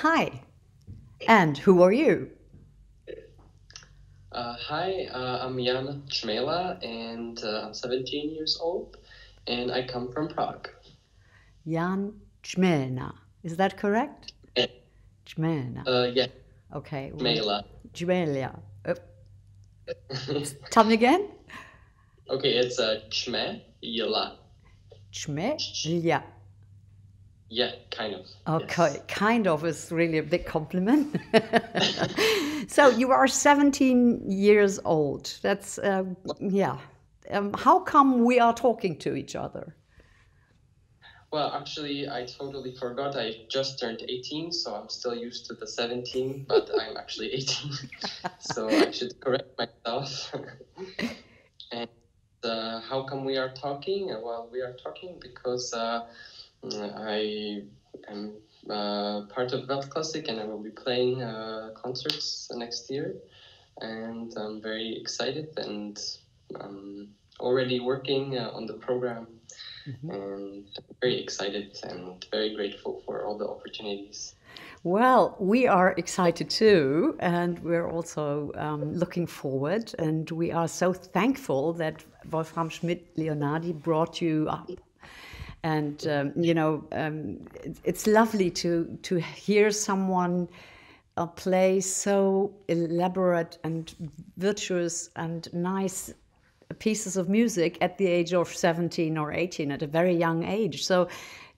Hi, and who are you? Hi, I'm Jan Čmejla, and I'm 17 years old, and I come from Prague. Jan Čmejla, is that correct? Čmejla. Yeah, Okay. Čmejla. Čmejla. Tell me again. Okay, it's Čmejla. Čmejla. Yeah, kind of. Okay, yes. Kind of is really a big compliment. So you are 17 years old. That's, yeah. How come we are talking to each other? Well, actually, I totally forgot. I just turned 18, so I'm still used to the 17, but I'm actually 18. So I should correct myself. And how come we are talking? Well, we are talking because I am part of Weltklassik, and I will be playing concerts next year. And I'm very excited and already working on the program. Mm-hmm. And very excited and very grateful for all the opportunities. Well, we are excited too, and we're also looking forward, and we are so thankful that Wolfram Schmitt-Leonardy brought you up. And, it's lovely to hear someone play so elaborate and virtuous and nice pieces of music at the age of 17 or 18, at a very young age. So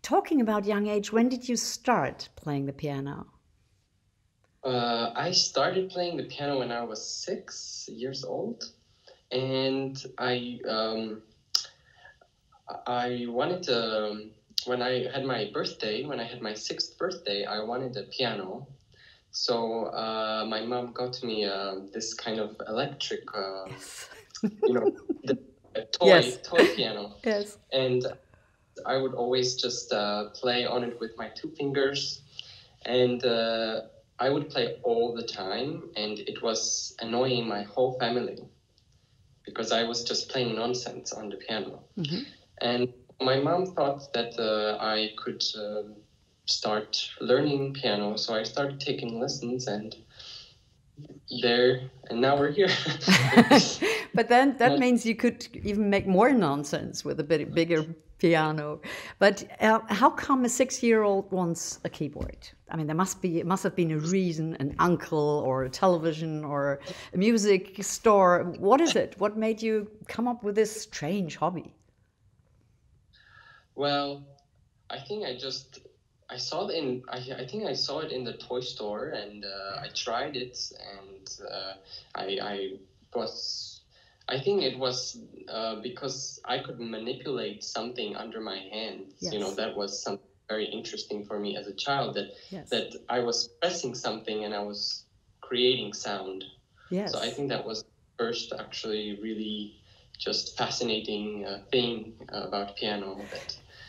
talking about young age, when did you start playing the piano? I started playing the piano when I was 6 years old, and I wanted to, when I had my birthday, when I had my 6th birthday, I wanted a piano. So my mom got me this kind of electric, the toy piano. Yes. And I would always just play on it with my 2 fingers. And I would play all the time, and it was annoying my whole family because I was just playing nonsense on the piano. Mm-hmm. And my mom thought that I could start learning piano, so I started taking lessons, and now we're here. But then that means you could even make more nonsense with a bit bigger piano. But how come a 6-year-old wants a keyboard? I mean, it must have been a reason, an uncle or a television or a music store. What is it? What made you come up with this strange hobby? Well, I think I saw it I saw it in the toy store, and I tried it, and I think it was because I could manipulate something under my hands. Yes. That was something very interesting for me as a child, that I was pressing something and I was creating sound. Yes. So I think that was the first actually really just fascinating thing about piano.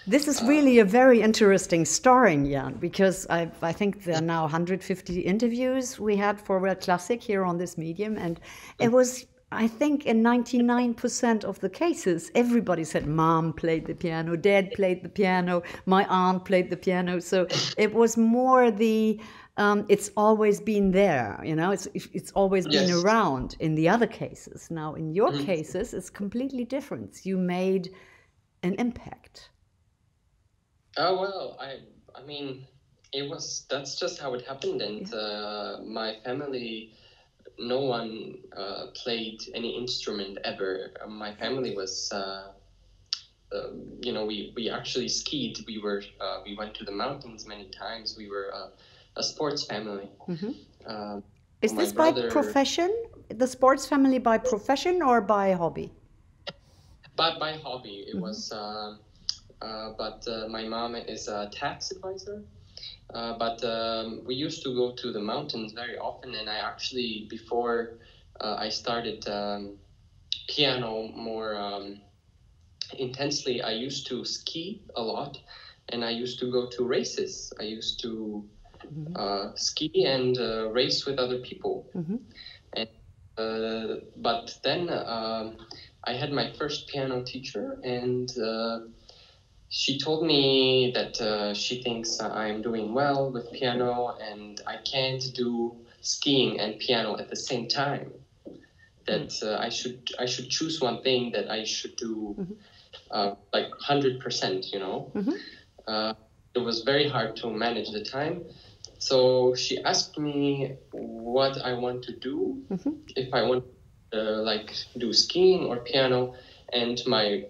This is really a very interesting story, Jan, because I think there are now 150 interviews we had for Weltklassik here on this medium, and it was, I think, in 99% of the cases, everybody said, Mom played the piano, Dad played the piano, my aunt played the piano. So it was more it's always been there, it's always been around in the other cases. Now, in your cases, it's completely different. You made an impact. Oh, well, I mean, that's just how it happened. And my family, no one played any instrument ever. My family was, we actually skied. We went to the mountains many times. We were a sports family. Mm-hmm. Is this by profession? The sports family by profession or by hobby? By hobby. It was... but my mom is a tax advisor. But we used to go to the mountains very often, and I actually, before I started piano more intensely, I used to ski a lot, and I used to go to races. I used to ski and race with other people. Mm-hmm. And, but then I had my first piano teacher, and she told me that she thinks I'm doing well with piano and I can't do skiing and piano at the same time. That I should choose one thing that I should do like 100%, you know. It was very hard to manage the time. So she asked me what I want to do, if I want to like do skiing or piano. And my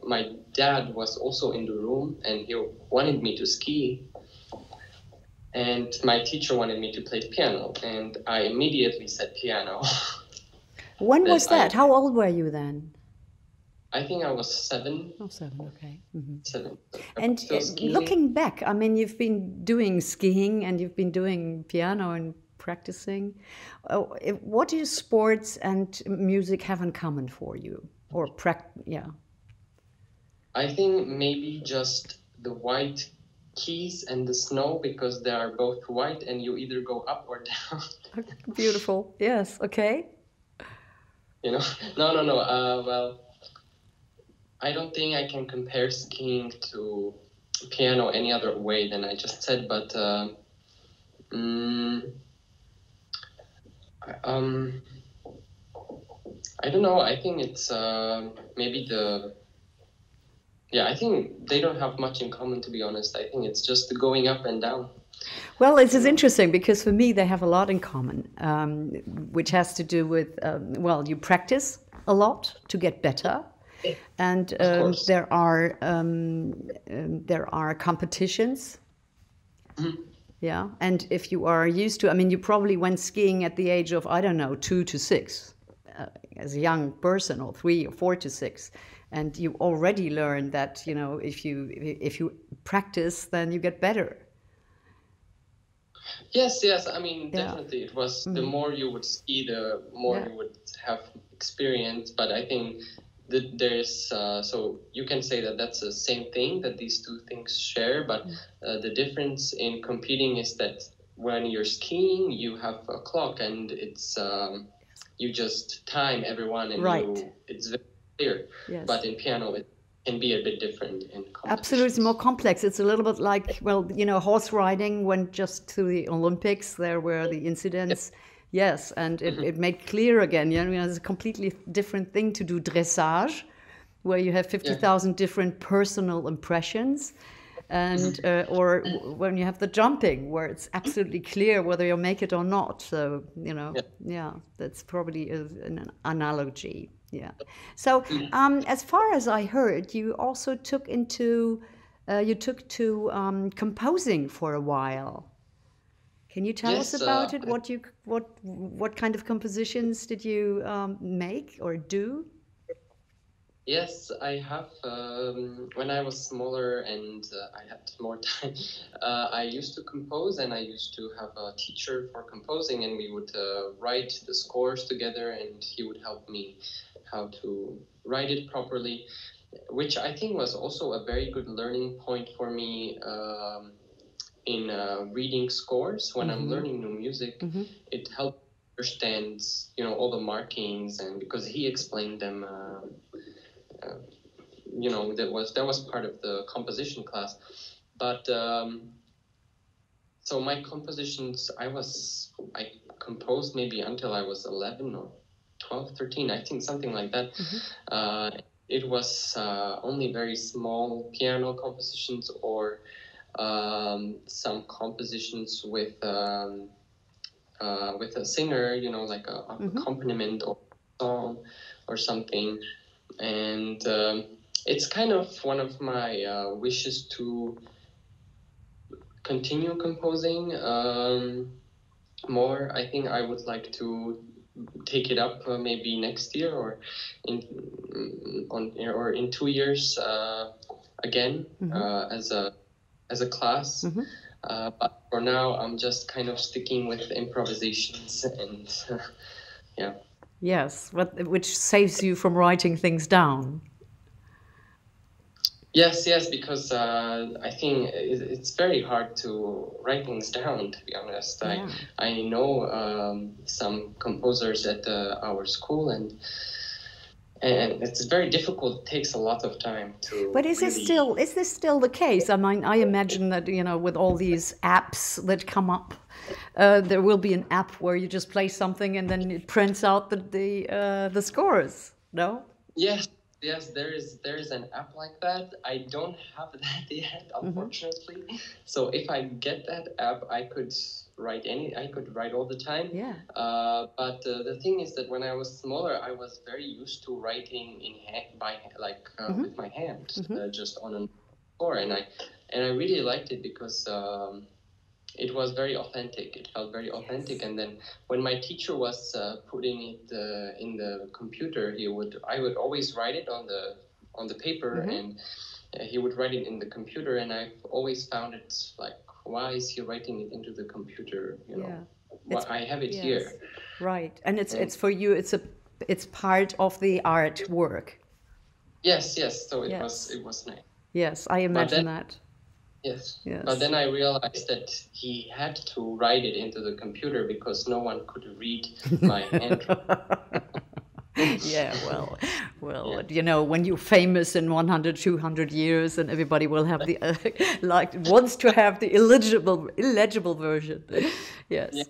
dad was also in the room and he wanted me to ski. And my teacher wanted me to play piano. And I immediately said piano. When was that? How old were you then? I think I was 7. Oh, 7, okay. 7. And looking back, I mean, you've been doing skiing and you've been doing piano and practicing. What do sports and music have in common for you? Or I think maybe just the white keys and the snow, because they are both white and you either go up or down. Beautiful. Yes. Okay. You know, no. Well, I don't think I can compare skiing to piano any other way than I just said, but I don't know. I think it's maybe I think they don't have much in common, to be honest. I think it's just the going up and down. Well, this is interesting because for me they have a lot in common, which has to do with, you practice a lot to get better. And there are competitions. Yeah, and if you are used to, I mean, you probably went skiing at the age of, I don't know, 2 to 6, as a young person, or 3 or 4 to 6, and you already learned that, you know, if you practice, then you get better. Yes. I mean, definitely, it was the more you would ski, the more you would have experience. But I think that there's so you can say that that's the same thing, that these two things share. But the difference in competing is that when you're skiing, you have a clock, and it's you just time everyone, and it's very clear. Yes. But in piano, it can be a bit different in competition. Absolutely, it's more complex. It's a little bit like, well, you know, horse riding went just to the Olympics. There were the incidents. Yes, and it made clear again, you know, it's a completely different thing to do dressage, where you have 50,000 different personal impressions, and or when you have the jumping, where it's absolutely clear whether you'll make it or not. So, you know, that's probably an analogy. Yeah. So, as far as I heard, you also took to composing for a while. Can you tell us about it? What kind of compositions did you make or do? Yes, I have. When I was smaller and I had more time, I used to compose, and I used to have a teacher for composing, and we would write the scores together, and he would help me how to write it properly, which I think was also a very good learning point for me in reading scores. When I'm learning new music, it helped understand, you know, all the markings, and because he explained them, you know, that was part of the composition class. But so my compositions, I composed maybe until I was 11 or 12, 13, I think, something like that. It was only very small piano compositions, or some compositions with a singer, you know, like a accompaniment or song or something. And it's kind of one of my wishes to continue composing more. I think I would like to take it up maybe next year, or in 2 years again, as a class. But for now, I'm just kind of sticking with improvisations, and Yes, which saves you from writing things down. Yes, because I think it's very hard to write things down, to be honest. I know some composers at our school, and and it's very difficult. It takes a lot of time to. But is this still the case? I mean, I imagine that, you know, with all these apps that come up, there will be an app where you just play something and then it prints out the scores. No? Yes, there is an app like that. I don't have that yet, unfortunately. So if I get that app, I could write all the time. Yeah. But the thing is that when I was smaller, I was very used to writing with my hand, just on a score, and I really liked it because it was very authentic. It felt very authentic. Yes. And then when my teacher was putting it in the computer, I would always write it on the paper, and he would write it in the computer, and I've always found it like, why is he writing it into the computer? You know, well, I have it here. Right, and it's for you. It's part of the artwork. Yes. So it was nice. Yes, I imagine that. Yes, but then I realized that he had to write it into the computer because no one could read my handwriting. Yeah, well, you know, when you're famous in 100, 200 years, and everybody will have the wants to have the illegible version. Yes. Yeah.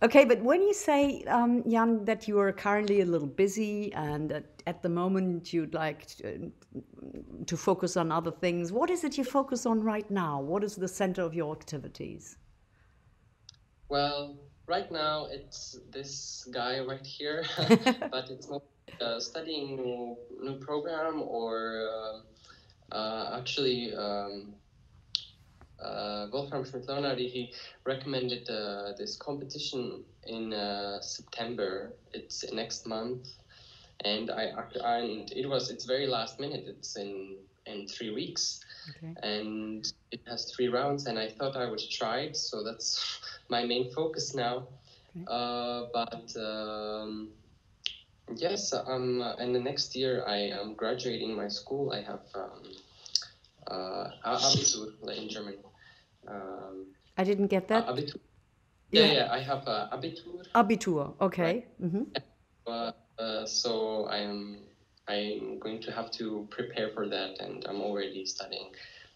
Okay, but when you say, Jan, that you are currently a little busy and that at the moment you'd like to focus on other things, what is it you focus on right now? What is the center of your activities? Well, right now it's this guy right here, but it's not studying new program or actually Wolfram Schmitt-Leonardy, he recommended this competition in September. It's next month, and it's very last minute. It's in 3 weeks, and it has 3 rounds. And I thought I would try it, so that's my main focus now. Yes, and the next year I am graduating my school. I have Abitur in German. I didn't get that. Abitur. Yeah, I have Abitur. Abitur, okay. Right. So I'm going to have to prepare for that, and I'm already studying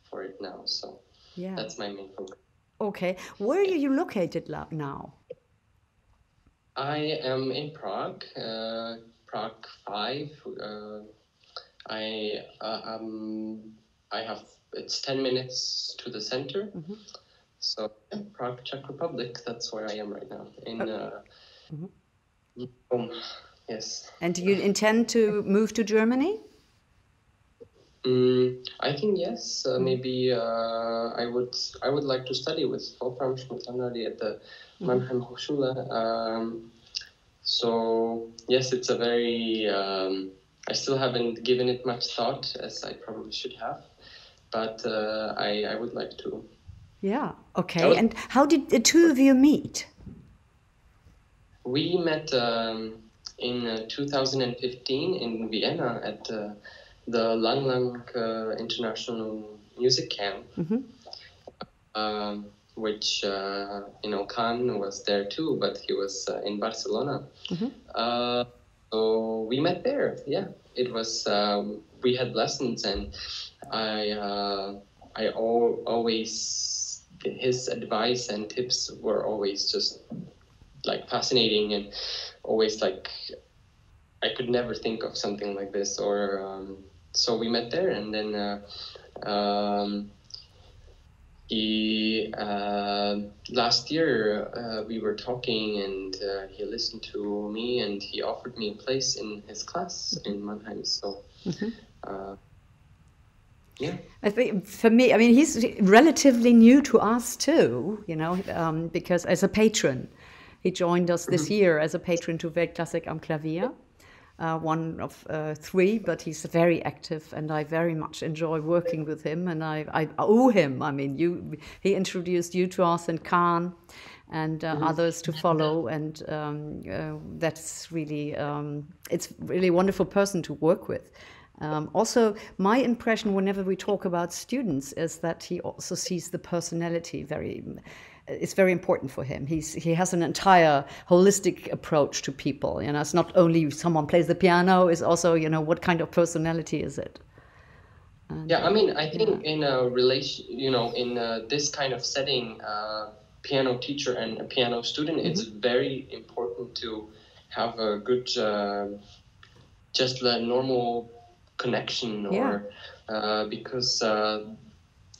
for it now. So that's my main focus. Okay, where are you located now? I am in Prague, Prague 5. I have, it's 10 minutes to the center. So Prague, Czech Republic, that's where I am right now. Yes. And do you intend to move to Germany? I think yes. Maybe I would like to study with Wolfram Schmitt-Leonardy at the Mannheim Hochschule. So yes, it's a very. I still haven't given it much thought, as I probably should have, but I would like to. Yeah. Okay. And how did the two of you meet? We met in 2015 in Vienna at the Lang Lang International Music Camp, which Khan was there too, but he was in Barcelona. So we met there. Yeah, it was. We had lessons, and I always, his advice and tips were always just like fascinating, and always like I could never think of something like this. Or so we met there, and then he last year we were talking, and he listened to me, and he offered me a place in his class in Mannheim. So yeah, I think for me, I mean, he's relatively new to us too, you know, because as a patron, he joined us this year as a patron to Weltklassik am Klavier. One of 3, but he's very active, and I very much enjoy working with him, and I owe him. I mean, he introduced you to us, and Khan, and others to follow, and that's really, it's really a wonderful person to work with. Also, my impression whenever we talk about students is that he also sees the personality very it's very important for him. He has an entire holistic approach to people. You know, it's not only someone plays the piano; it's also, you know, what kind of personality is it? And, yeah, I mean, I think in a relation, you know, in this kind of setting, piano teacher and a piano student, it's very important to have a good, just a normal connection, or because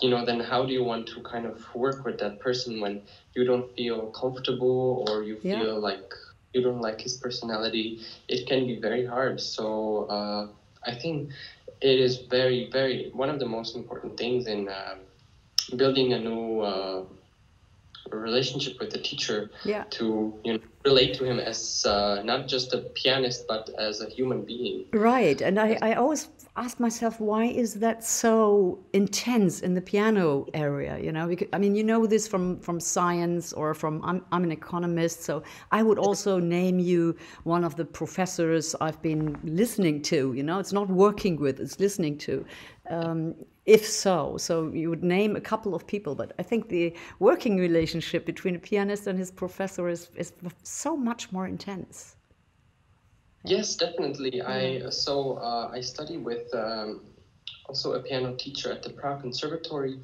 you know, then how do you want to kind of work with that person when you don't feel comfortable, or you feel like you don't like his personality? It can be very hard. So I think it is very, very, one of the most important things in building a new relationship with the teacher, to, you know, relate to him as not just a pianist, but as a human being. Right. And I always ask myself, why is that so intense in the piano area? You know, because, I mean, you know this from science, or from, I'm an economist, so I would also name you one of the professors I've been listening to. You know, it's not working with, it's listening to. If so you would name a couple of people, but I think the working relationship between a pianist and his professor is so much more intense. Yes, definitely. I study with also a piano teacher at the Prague Conservatory,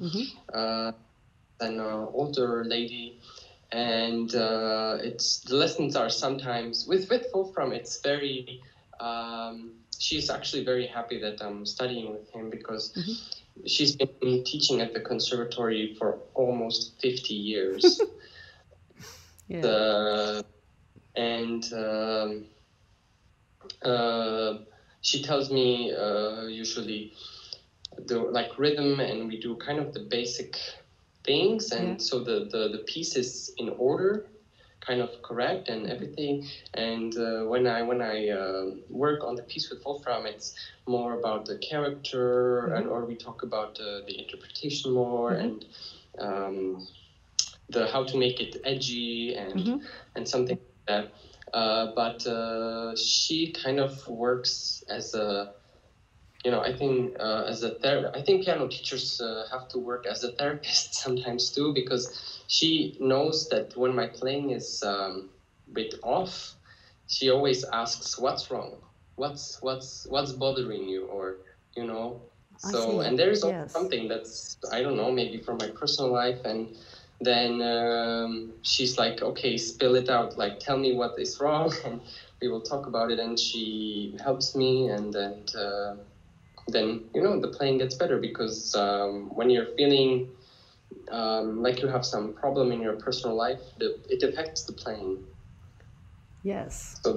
an older lady, and it's, the lessons are sometimes with Wolfram. It's very. She's actually very happy that I'm studying with him, because she's been teaching at the conservatory for almost 50 years. She tells me usually the like rhythm, and we do kind of the basic things, and so the piece is in order, kind of correct and everything. And when I work on the piece with Wolfram, it's more about the character, and or we talk about the interpretation more, and the how to make it edgy and something like that. But she kind of works as a, you know, I think as a I think piano teachers have to work as a therapist sometimes too, because she knows that when my playing is a bit off, she always asks, "What's wrong? What's bothering you?" Or, you know. So, and there's also something that's, I don't know, maybe from my personal life, and then she's like, "Okay, spill it out. Like, tell me what is wrong, and we will talk about it." And she helps me, and then you know, the playing gets better, because when you're feeling like you have some problem in your personal life, it affects the playing. Yes. So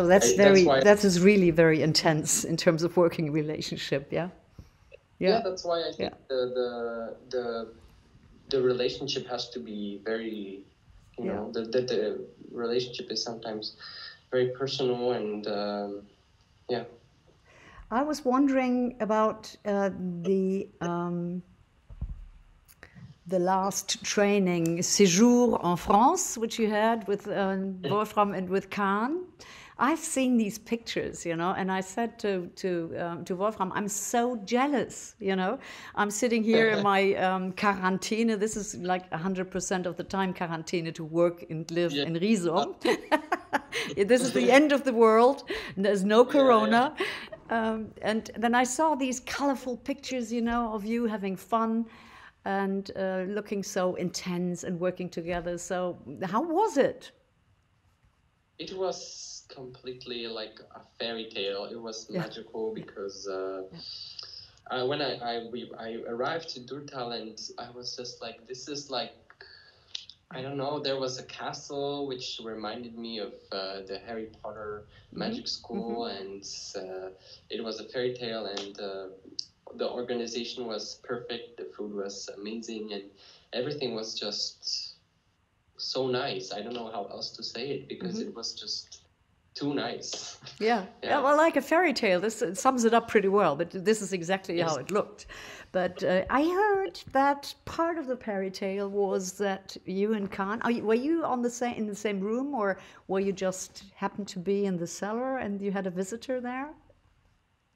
that is really very intense in terms of working relationship. Yeah, that's why I think the relationship has to be very, you know, the relationship is sometimes very personal, and I was wondering about the last training, séjour en France, which you had with Wolfram and with Kahn. I've seen these pictures, you know, and I said to Wolfram, I'm so jealous, you know. I'm sitting here in my quarantine. This is like 100% of the time quarantine, to work and live in Riesum. This is the end of the world. There's no corona. And then I saw these colorful pictures, you know, of you having fun and looking so intense and working together. So how was it? It was completely like a fairy tale. It was magical, because when I arrived to Durtal, and I was just like, this is like, I don't know, there was a castle which reminded me of the Harry Potter magic school, and it was a fairy tale, and the organization was perfect, the food was amazing, and everything was just so nice. I don't know how else to say it, because it was just too nice. Yeah, well, like a fairy tale. This sums it up pretty well, but this is exactly how it looked. But I heard that part of the fairy tale was that you and Kahn, were you in the same room, or were you just happened to be in the cellar and you had a visitor there?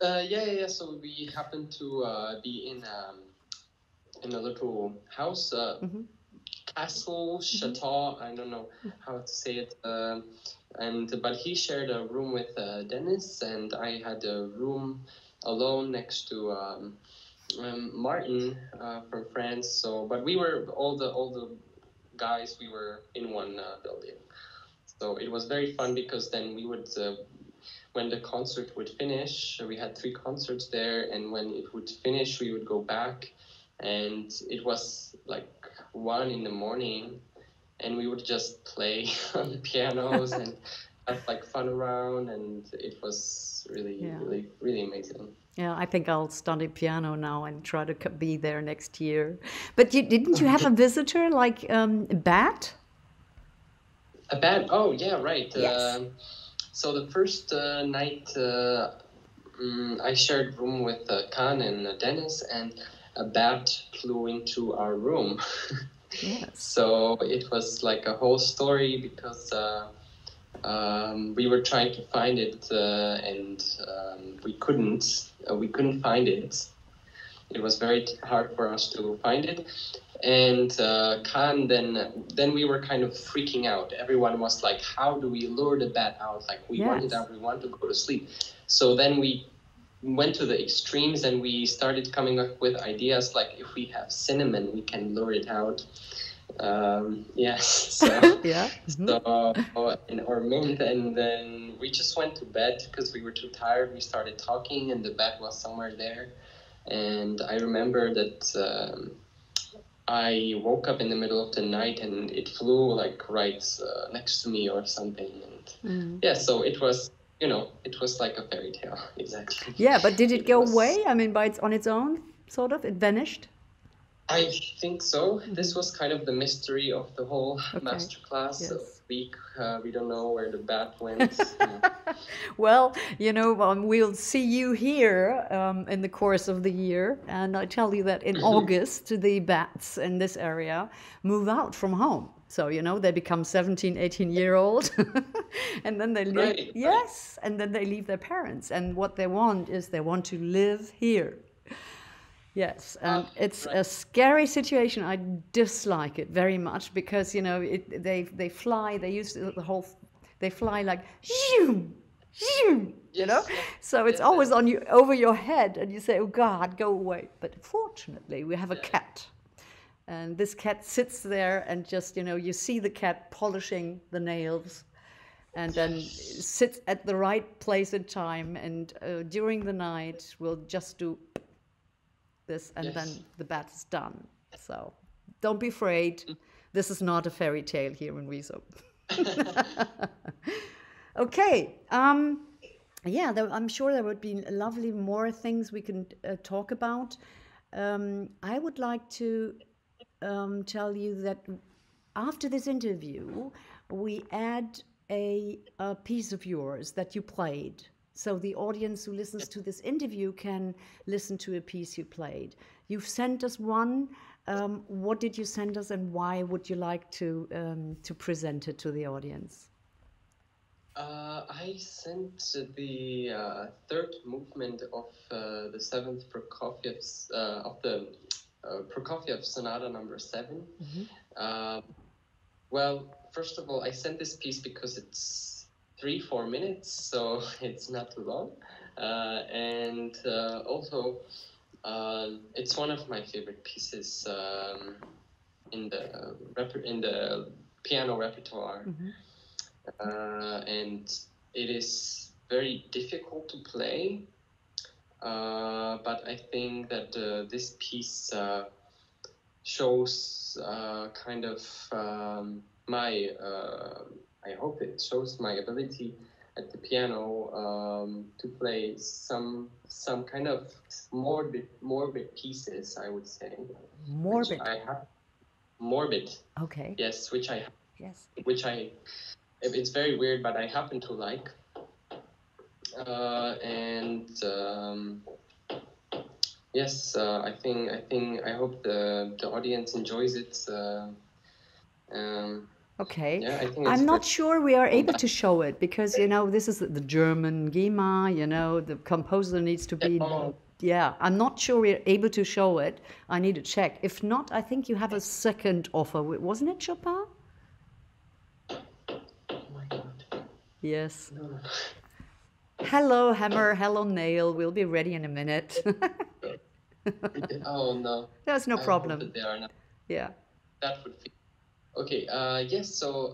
Yeah. So we happened to be in a little house. castle, chateau, I don't know how to say it. But he shared a room with Dennis, and I had a room alone next to Martin from France. So, but we were all the guys. We were in one building. So it was very fun because then we would, when the concert would finish, we had 3 concerts there, and when it would finish, we would go back, and it was like 1 in the morning, and we would just play on the pianos and have like fun around, and it was really amazing. Yeah, I think I'll study piano now and try to be there next year. But didn't you have a visitor like a bat? A band? Oh, yeah, right. Yes. So the first night, I shared room with Khan and Dennis, and a bat flew into our room. Yes. So it was like a whole story because we were trying to find it, and we couldn't find it. It was very hard for us to find it. And Khan, then we were kind of freaking out. Everyone was like, how do we lure the bat out? Like, we want it out, we want to go to sleep. So then we went to the extremes, and we started coming up with ideas like, if we have cinnamon, we can lure it out. Yes, so, yeah. So, or mint, and then we just went to bed because we were too tired. We started talking, and the bat was somewhere there. And I remember that I woke up in the middle of the night, and it flew like right next to me or something. And yeah, so it was, it was like a fairy tale, exactly. Yeah, but did it go away? I mean, on its own, sort of? It vanished? I think so. This was kind of the mystery of the whole masterclass. Yes. So we don't know where the bat went. Well, we'll see you here in the course of the year. And I tell you that in August, the bats in this area move out from home. So, they become 17, 18-year-old. And then they leave. Yes. And then they leave their parents. And what they want is they want to live here. Yes, and it's a scary situation. I dislike it very much because they fly. They use they fly like zoom, zoom. So it's always on you, over your head, and you say, "Oh God, go away!" But fortunately, we have a cat, and this cat sits there and just you see the cat polishing the nails, and then sits at the right place and time, and during the night we'll just do this, and then the bat is done. So don't be afraid. This is not a fairy tale here in Riso. Okay. I'm sure there would be lovely more things we can talk about. I would like to tell you that after this interview, we add a piece of yours that you played. So the audience who listens to this interview can listen to a piece you played. You've sent us one. What did you send us, and why would you like to present it to the audience? I sent the third movement of the 7th Prokofiev's of the Prokofiev Sonata number 7. Well, first of all, I sent this piece because it's 3-4 minutes, so it's not too long, and also it's one of my favorite pieces in the piano repertoire, and it is very difficult to play, but I think that this piece shows kind of my I hope it shows my ability at the piano to play some kind of morbid pieces, I would say. Morbid. Morbid. Okay. Yes, which I. Yes. Which I. It's very weird, but I happen to like. Yes, I hope the audience enjoys it. Okay. Yeah, I think I'm not sure we are able to show it because, this is the German GEMA, the composer needs to be, Yeah, I'm not sure we're able to show it. I need to check. If not, I think you have a second offer. Wasn't it Chopin? Oh my God. Yes. No. Hello, hammer. Hello, nail. We'll be ready in a minute. Oh no. There's no I problem. hope that they are not. Yeah. That would be okay. Yes. So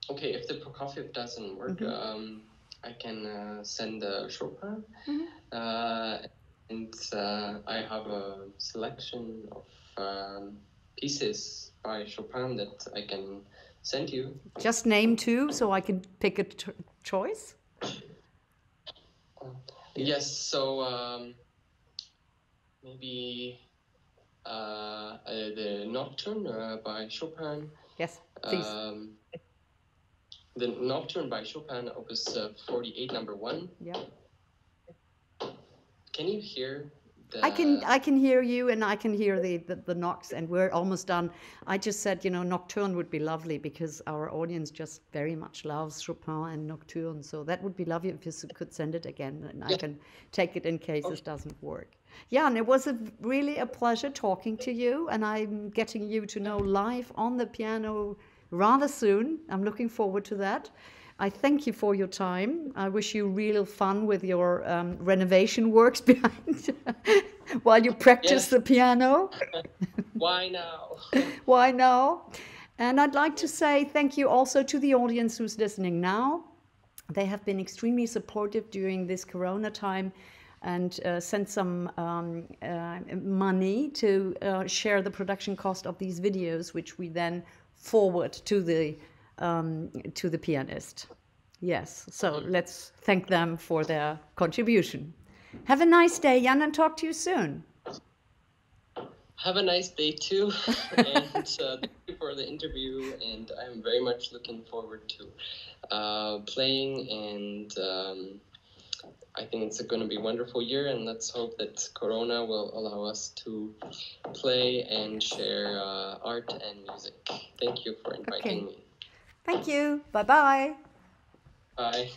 okay, if the Prokofiev doesn't work, I can send Chopin, and I have a selection of pieces by Chopin that I can send you. Just name two so I can pick a choice. Yes. So maybe the Nocturne by Chopin. Yes, please. The Nocturne by Chopin, Opus 48, number 1. Yeah. Can you hear the... I can hear you, and I can hear the knocks, and we're almost done. I just said, you know, Nocturne would be lovely because our audience just very much loves Chopin and Nocturne. So that would be lovely if you could send it again, and I can take it in case this doesn't work. Yeah, and it was really a pleasure talking to you, and I'm getting you to know live on the piano rather soon. I'm looking forward to that. I thank you for your time. I wish you real fun with your renovation works behind while you practice the piano. Why now? Why now? And I'd like to say thank you also to the audience who's listening now. They have been extremely supportive during this Corona time and sent some money to share the production cost of these videos, which we then forward to the pianist. Yes, so let's thank them for their contribution. Have a nice day, Jan, and talk to you soon. Have a nice day too, and thank you for the interview, and I'm very much looking forward to playing, and I think it's going to be a wonderful year, and let's hope that Corona will allow us to play and share art and music. Thank you for inviting me. Thank you. Bye-bye. Bye.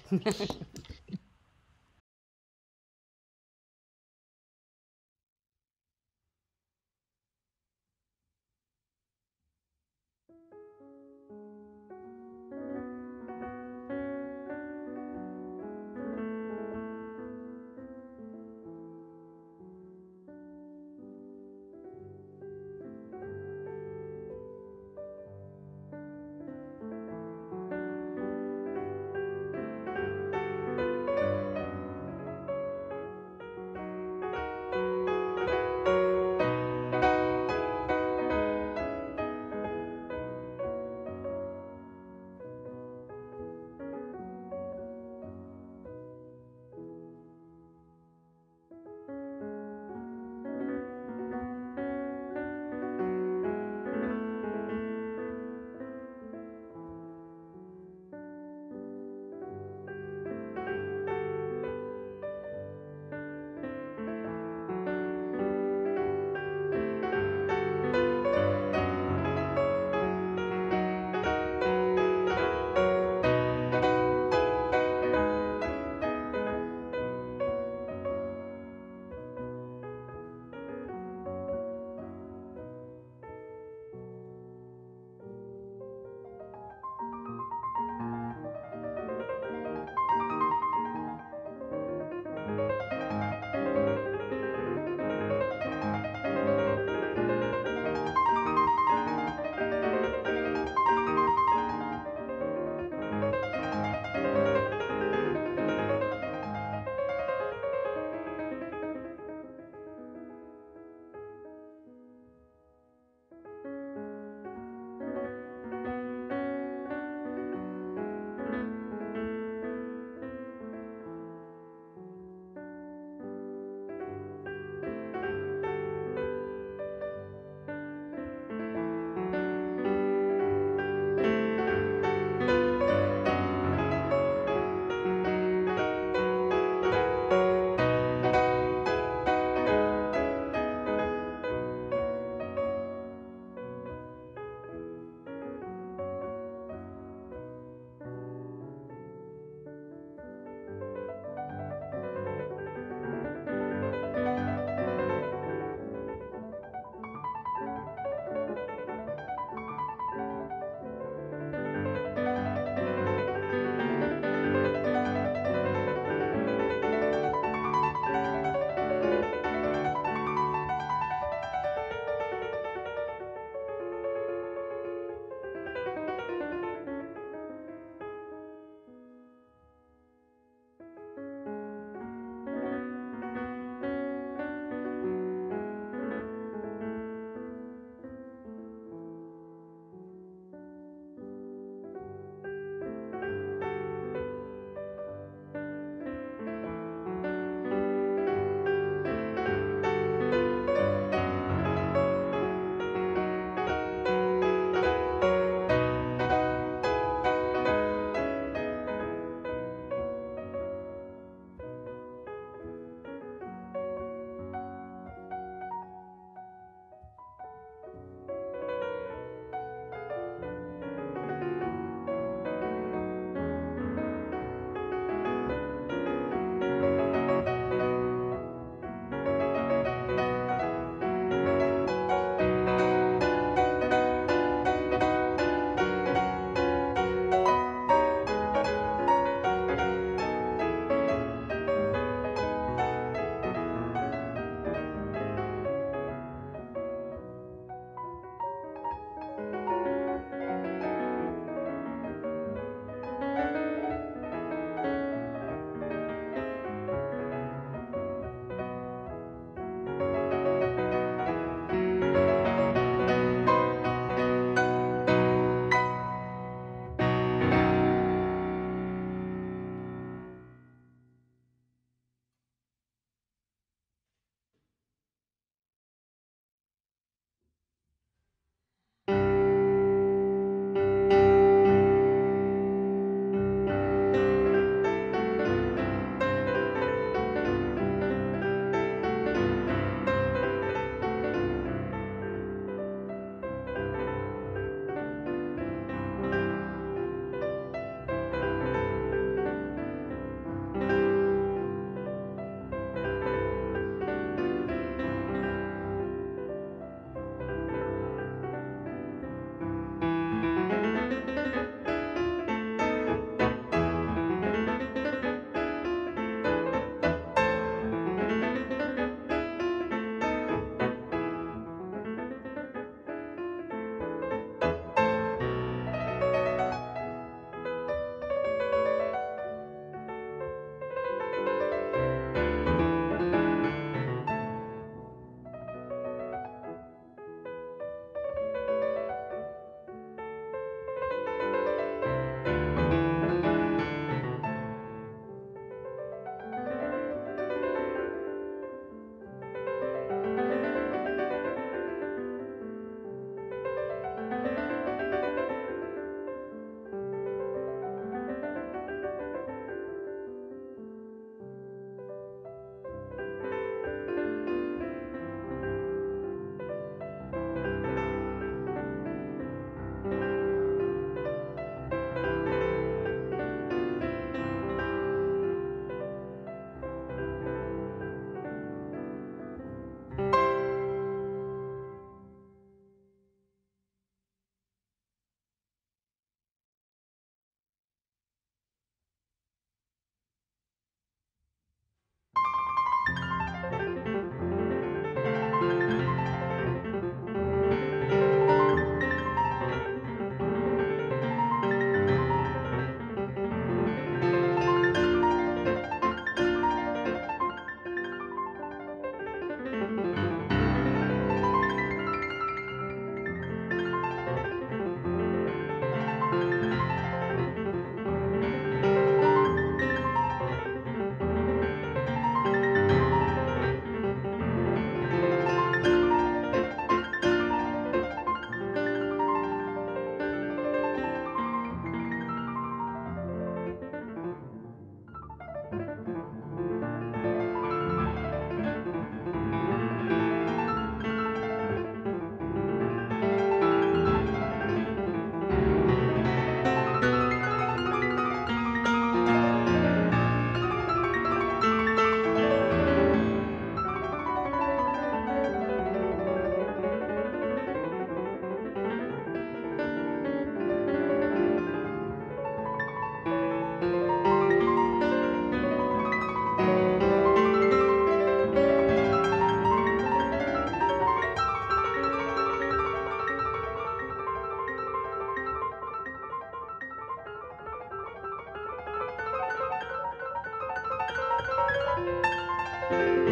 Thank you.